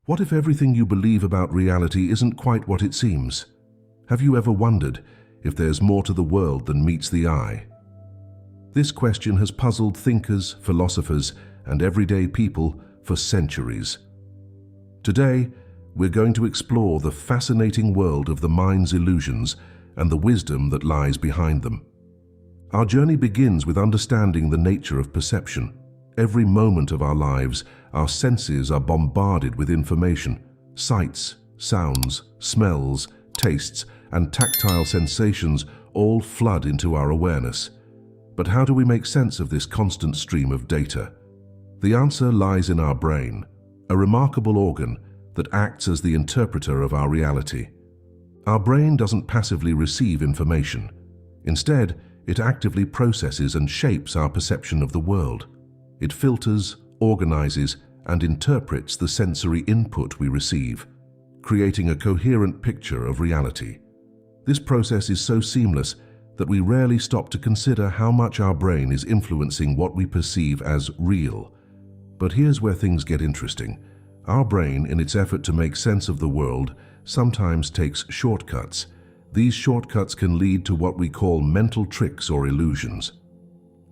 What if everything you believe about reality isn't quite what it seems? Have you ever wondered if there's more to the world than meets the eye? This question has puzzled thinkers, philosophers, and everyday people for centuries. Today, we're going to explore the fascinating world of the mind's illusions and the wisdom that lies behind them. Our journey begins with understanding the nature of perception. Every moment of our lives, our senses are bombarded with information. Sights, sounds, smells, tastes, and tactile sensations all flood into our awareness. But how do we make sense of this constant stream of data? The answer lies in our brain, a remarkable organ that acts as the interpreter of our reality. Our brain doesn't passively receive information. Instead, it actively processes and shapes our perception of the world. It filters, organizes, and interprets the sensory input we receive, creating a coherent picture of reality. This process is so seamless that we rarely stop to consider how much our brain is influencing what we perceive as real. But here's where things get interesting. Our brain, in its effort to make sense of the world, sometimes takes shortcuts. These shortcuts can lead to what we call mental tricks or illusions.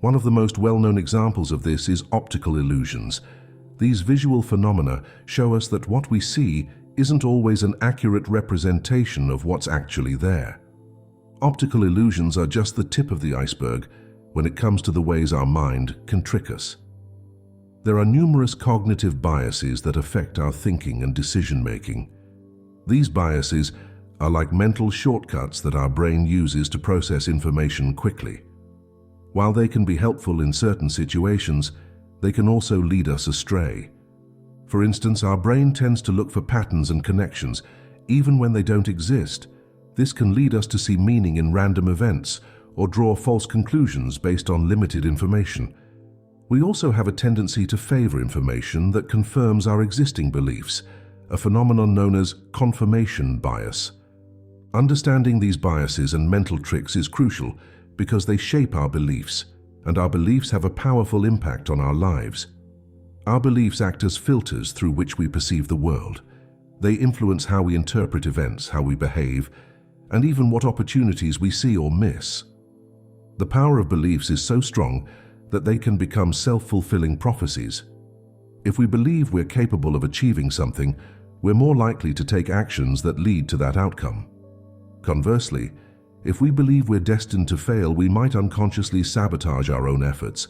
One of the most well-known examples of this is optical illusions. These visual phenomena show us that what we see isn't always an accurate representation of what's actually there. Optical illusions are just the tip of the iceberg when it comes to the ways our mind can trick us. There are numerous cognitive biases that affect our thinking and decision-making. These biases are like mental shortcuts that our brain uses to process information quickly. While they can be helpful in certain situations, they can also lead us astray. For instance, our brain tends to look for patterns and connections, even when they don't exist. This can lead us to see meaning in random events or draw false conclusions based on limited information. We also have a tendency to favor information that confirms our existing beliefs, a phenomenon known as confirmation bias. Understanding these biases and mental tricks is crucial because they shape our beliefs, and our beliefs have a powerful impact on our lives. Our beliefs act as filters through which we perceive the world. They influence how we interpret events, how we behave, and even what opportunities we see or miss. The power of beliefs is so strong that they can become self-fulfilling prophecies. If we believe we're capable of achieving something, we're more likely to take actions that lead to that outcome. Conversely, if we believe we're destined to fail, we might unconsciously sabotage our own efforts.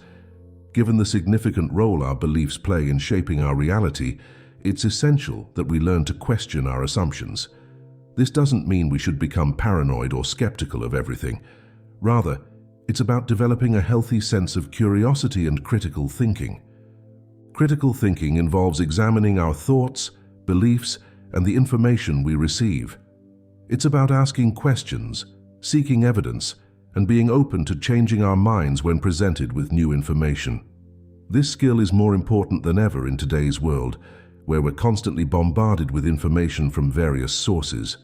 Given the significant role our beliefs play in shaping our reality, it's essential that we learn to question our assumptions. This doesn't mean we should become paranoid or skeptical of everything. Rather, it's about developing a healthy sense of curiosity and critical thinking. Critical thinking involves examining our thoughts, beliefs, and the information we receive. It's about asking questions, seeking evidence, and being open to changing our minds when presented with new information. This skill is more important than ever in today's world, where we're constantly bombarded with information from various sources.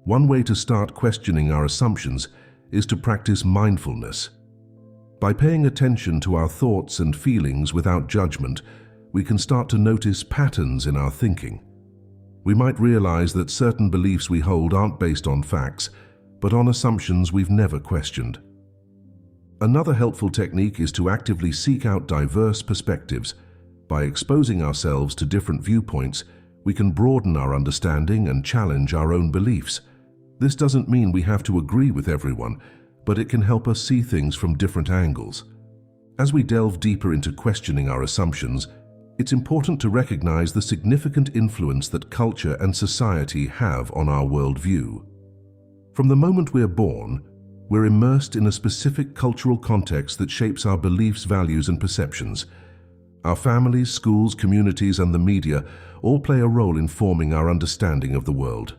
One way to start questioning our assumptions is to practice mindfulness. By paying attention to our thoughts and feelings without judgment, we can start to notice patterns in our thinking. We might realize that certain beliefs we hold aren't based on facts, but on assumptions we've never questioned. Another helpful technique is to actively seek out diverse perspectives. By exposing ourselves to different viewpoints, we can broaden our understanding and challenge our own beliefs. This doesn't mean we have to agree with everyone, but it can help us see things from different angles. As we delve deeper into questioning our assumptions, it's important to recognize the significant influence that culture and society have on our worldview. From the moment we're born, we're immersed in a specific cultural context that shapes our beliefs, values, and perceptions. Our families, schools, communities, and the media all play a role in forming our understanding of the world.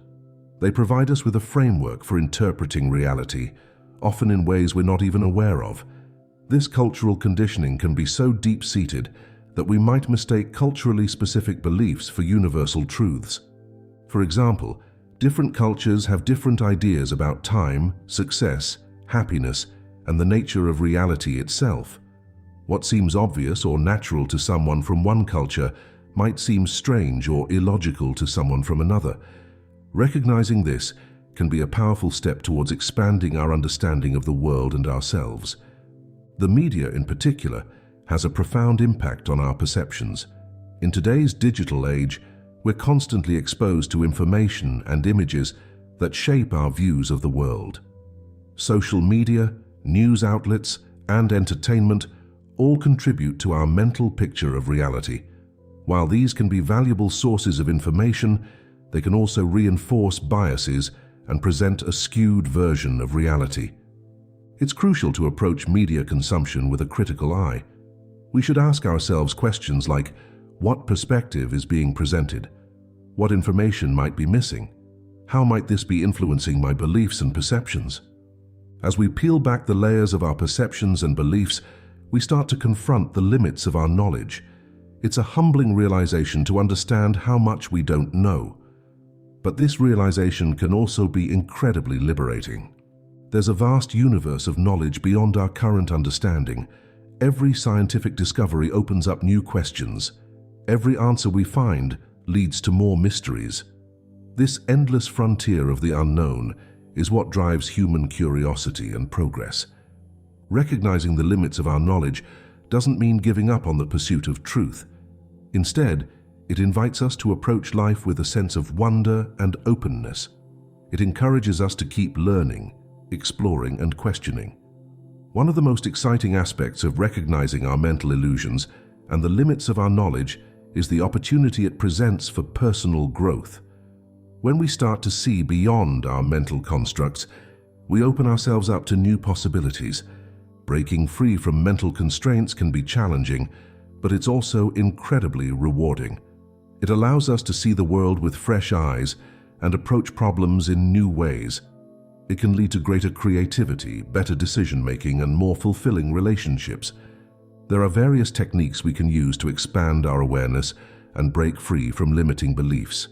They provide us with a framework for interpreting reality, often in ways we're not even aware of. This cultural conditioning can be so deep-seated that we might mistake culturally specific beliefs for universal truths. For example, different cultures have different ideas about time, success, happiness, and the nature of reality itself. What seems obvious or natural to someone from one culture might seem strange or illogical to someone from another. Recognizing this can be a powerful step towards expanding our understanding of the world and ourselves. The media, in particular, has a profound impact on our perceptions. In today's digital age, we're constantly exposed to information and images that shape our views of the world. Social media, news outlets, and entertainment all contribute to our mental picture of reality. While these can be valuable sources of information, they can also reinforce biases and present a skewed version of reality. It's crucial to approach media consumption with a critical eye. We should ask ourselves questions like, what perspective is being presented? What information might be missing? How might this be influencing my beliefs and perceptions? As we peel back the layers of our perceptions and beliefs, we start to confront the limits of our knowledge. It's a humbling realization to understand how much we don't know. But this realization can also be incredibly liberating. There's a vast universe of knowledge beyond our current understanding. Every scientific discovery opens up new questions. Every answer we find leads to more mysteries. This endless frontier of the unknown is what drives human curiosity and progress. Recognizing the limits of our knowledge doesn't mean giving up on the pursuit of truth. Instead, it invites us to approach life with a sense of wonder and openness. It encourages us to keep learning, exploring, and questioning. One of the most exciting aspects of recognizing our mental illusions and the limits of our knowledge is the opportunity it presents for personal growth. When we start to see beyond our mental constructs, we open ourselves up to new possibilities. Breaking free from mental constraints can be challenging, but it's also incredibly rewarding. It allows us to see the world with fresh eyes and approach problems in new ways. It can lead to greater creativity, better decision-making, and more fulfilling relationships. There are various techniques we can use to expand our awareness and break free from limiting beliefs.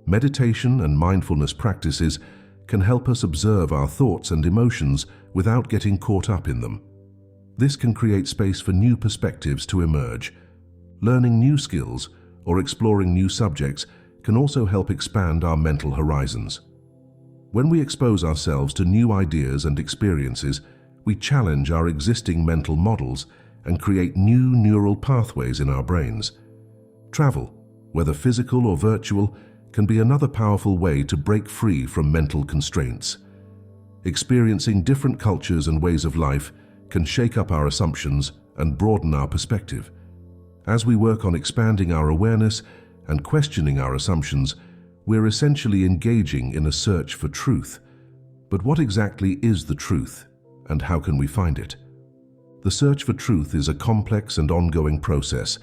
Meditation and mindfulness practices can help us observe our thoughts and emotions without getting caught up in them. This can create space for new perspectives to emerge. Learning new skills or exploring new subjects can also help expand our mental horizons. When we expose ourselves to new ideas and experiences, we challenge our existing mental models and create new neural pathways in our brains. Travel, whether physical or virtual, can be another powerful way to break free from mental constraints. Experiencing different cultures and ways of life can shake up our assumptions and broaden our perspective. As we work on expanding our awareness and questioning our assumptions, we're essentially engaging in a search for truth. But what exactly is the truth, and how can we find it? The search for truth is a complex and ongoing process.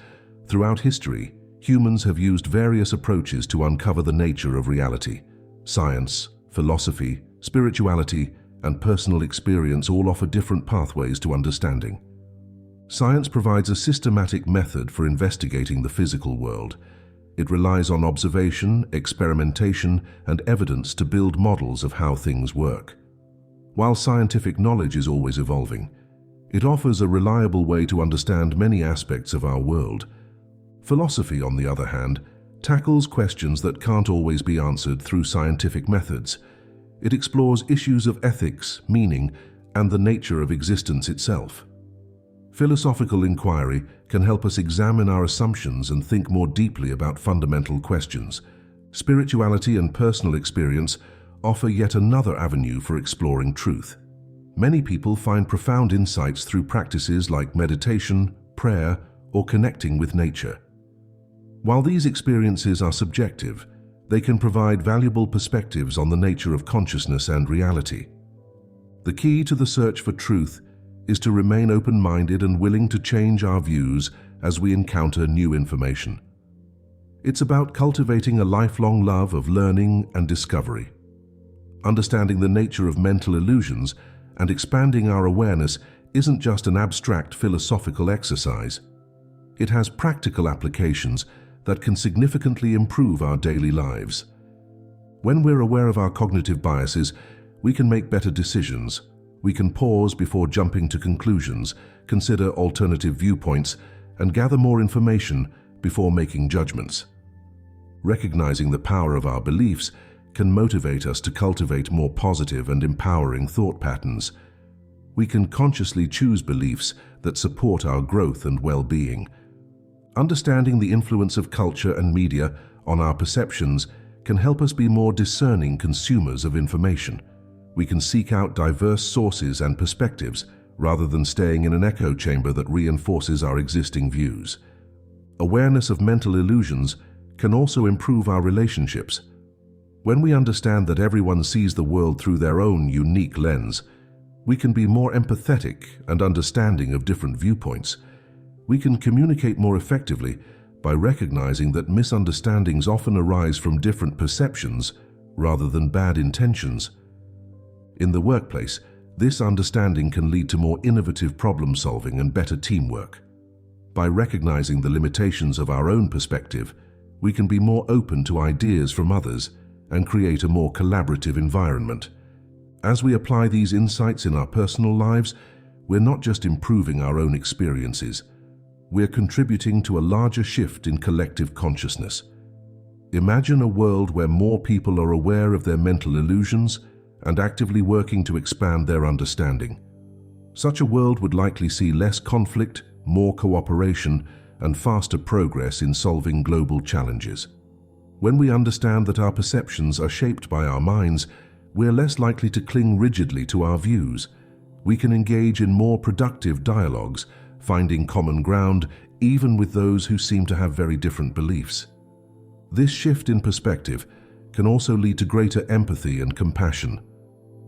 Throughout history, humans have used various approaches to uncover the nature of reality. Science, philosophy, spirituality, and personal experience all offer different pathways to understanding. Science provides a systematic method for investigating the physical world. It relies on observation, experimentation, and evidence to build models of how things work. While scientific knowledge is always evolving, it offers a reliable way to understand many aspects of our world. Philosophy, on the other hand, tackles questions that can't always be answered through scientific methods. It explores issues of ethics, meaning, and the nature of existence itself. Philosophical inquiry can help us examine our assumptions and think more deeply about fundamental questions. Spirituality and personal experience offer yet another avenue for exploring truth. Many people find profound insights through practices like meditation, prayer, or connecting with nature. While these experiences are subjective, they can provide valuable perspectives on the nature of consciousness and reality. The key to the search for truth is to remain open-minded and willing to change our views as we encounter new information. It's about cultivating a lifelong love of learning and discovery. Understanding the nature of mental illusions and expanding our awareness isn't just an abstract philosophical exercise. It has practical applications that can significantly improve our daily lives. When we're aware of our cognitive biases, we can make better decisions. We can pause before jumping to conclusions, consider alternative viewpoints, and gather more information before making judgments. Recognizing the power of our beliefs can motivate us to cultivate more positive and empowering thought patterns. We can consciously choose beliefs that support our growth and well-being. Understanding the influence of culture and media on our perceptions can help us be more discerning consumers of information. We can seek out diverse sources and perspectives rather than staying in an echo chamber that reinforces our existing views. Awareness of mental illusions can also improve our relationships. When we understand that everyone sees the world through their own unique lens, we can be more empathetic and understanding of different viewpoints. We can communicate more effectively by recognizing that misunderstandings often arise from different perceptions rather than bad intentions. In the workplace, this understanding can lead to more innovative problem solving and better teamwork. By recognizing the limitations of our own perspective, we can be more open to ideas from others and create a more collaborative environment. As we apply these insights in our personal lives, we're not just improving our own experiences, we're contributing to a larger shift in collective consciousness. Imagine a world where more people are aware of their mental illusions and actively working to expand their understanding. Such a world would likely see less conflict, more cooperation, and faster progress in solving global challenges. When we understand that our perceptions are shaped by our minds, we're less likely to cling rigidly to our views. We can engage in more productive dialogues, finding common ground even with those who seem to have very different beliefs. This shift in perspective can also lead to greater empathy and compassion.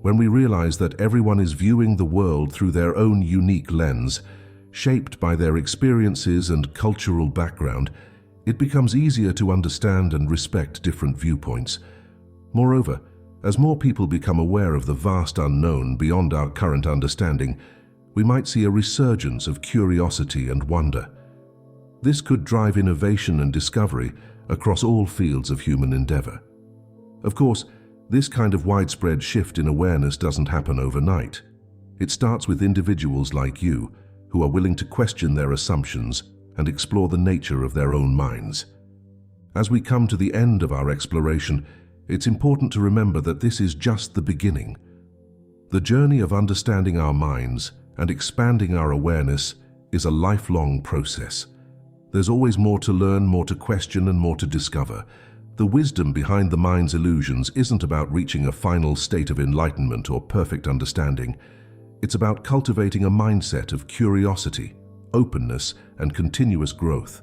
When we realize that everyone is viewing the world through their own unique lens, shaped by their experiences and cultural background, it becomes easier to understand and respect different viewpoints. Moreover, as more people become aware of the vast unknown beyond our current understanding, we might see a resurgence of curiosity and wonder. This could drive innovation and discovery across all fields of human endeavor. Of course, this kind of widespread shift in awareness doesn't happen overnight. It starts with individuals like you, who are willing to question their assumptions and explore the nature of their own minds. As we come to the end of our exploration, it's important to remember that this is just the beginning. The journey of understanding our minds and expanding our awareness is a lifelong process. There's always more to learn, more to question, and more to discover. The wisdom behind the mind's illusions isn't about reaching a final state of enlightenment or perfect understanding. It's about cultivating a mindset of curiosity, openness, and continuous growth.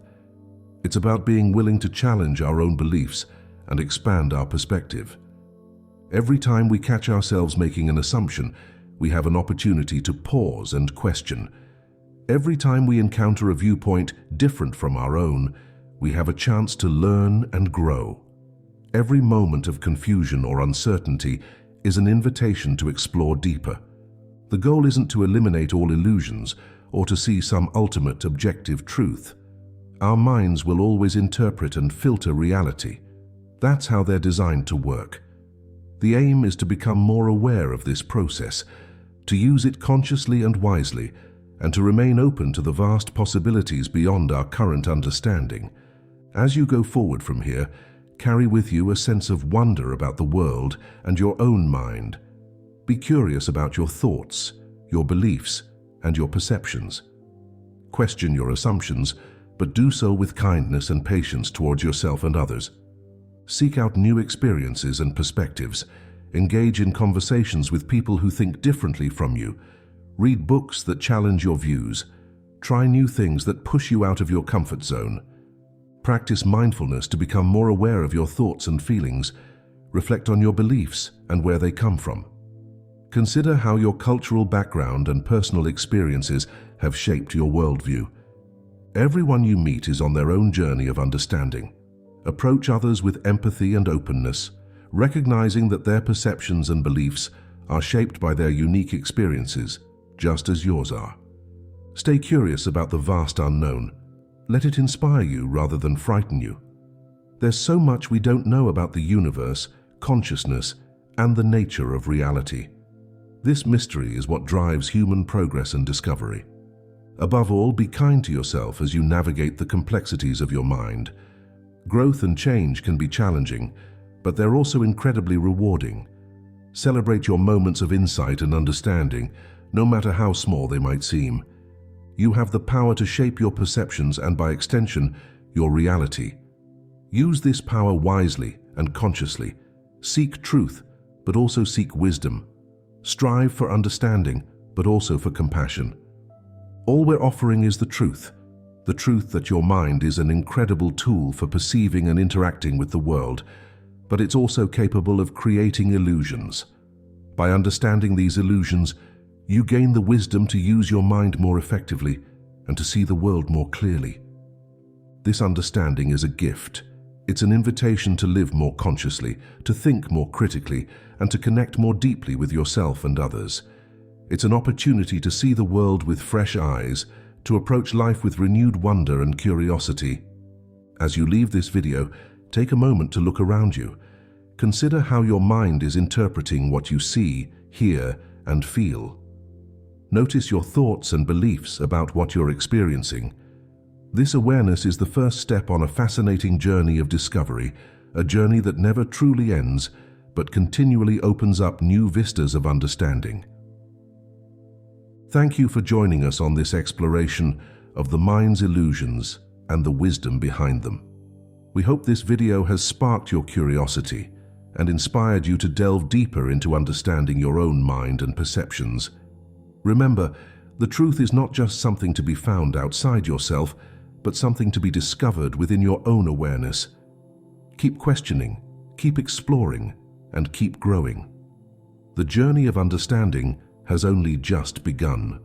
It's about being willing to challenge our own beliefs and expand our perspective. Every time we catch ourselves making an assumption, we have an opportunity to pause and question. Every time we encounter a viewpoint different from our own, we have a chance to learn and grow. Every moment of confusion or uncertainty is an invitation to explore deeper. The goal isn't to eliminate all illusions or to see some ultimate objective truth. Our minds will always interpret and filter reality. That's how they're designed to work. The aim is to become more aware of this process, to use it consciously and wisely, and to remain open to the vast possibilities beyond our current understanding. As you go forward from here, carry with you a sense of wonder about the world and your own mind. Be curious about your thoughts, your beliefs, and your perceptions. Question your assumptions, but do so with kindness and patience towards yourself and others. Seek out new experiences and perspectives. Engage in conversations with people who think differently from you. Read books that challenge your views. Try new things that push you out of your comfort zone. Practice mindfulness to become more aware of your thoughts and feelings. Reflect on your beliefs and where they come from. Consider how your cultural background and personal experiences have shaped your worldview. Everyone you meet is on their own journey of understanding. Approach others with empathy and openness, recognizing that their perceptions and beliefs are shaped by their unique experiences, just as yours are. Stay curious about the vast unknown. Let it inspire you rather than frighten you. There's so much we don't know about the universe, consciousness, and the nature of reality. This mystery is what drives human progress and discovery. Above all, be kind to yourself as you navigate the complexities of your mind. Growth and change can be challenging, but they're also incredibly rewarding. Celebrate your moments of insight and understanding, no matter how small they might seem. You have the power to shape your perceptions and, by extension, your reality. Use this power wisely and consciously. Seek truth, but also seek wisdom. Strive for understanding, but also for compassion. All we're offering is the truth that your mind is an incredible tool for perceiving and interacting with the world, but it's also capable of creating illusions. By understanding these illusions, you gain the wisdom to use your mind more effectively and to see the world more clearly. This understanding is a gift. It's an invitation to live more consciously, to think more critically, and to connect more deeply with yourself and others. It's an opportunity to see the world with fresh eyes, to approach life with renewed wonder and curiosity. As you leave this video, take a moment to look around you. Consider how your mind is interpreting what you see, hear, and feel. Notice your thoughts and beliefs about what you're experiencing. This awareness is the first step on a fascinating journey of discovery, a journey that never truly ends, but continually opens up new vistas of understanding. Thank you for joining us on this exploration of the mind's illusions and the wisdom behind them. We hope this video has sparked your curiosity and inspired you to delve deeper into understanding your own mind and perceptions. Remember, the truth is not just something to be found outside yourself, but something to be discovered within your own awareness. Keep questioning, keep exploring, and keep growing. The journey of understanding has only just begun.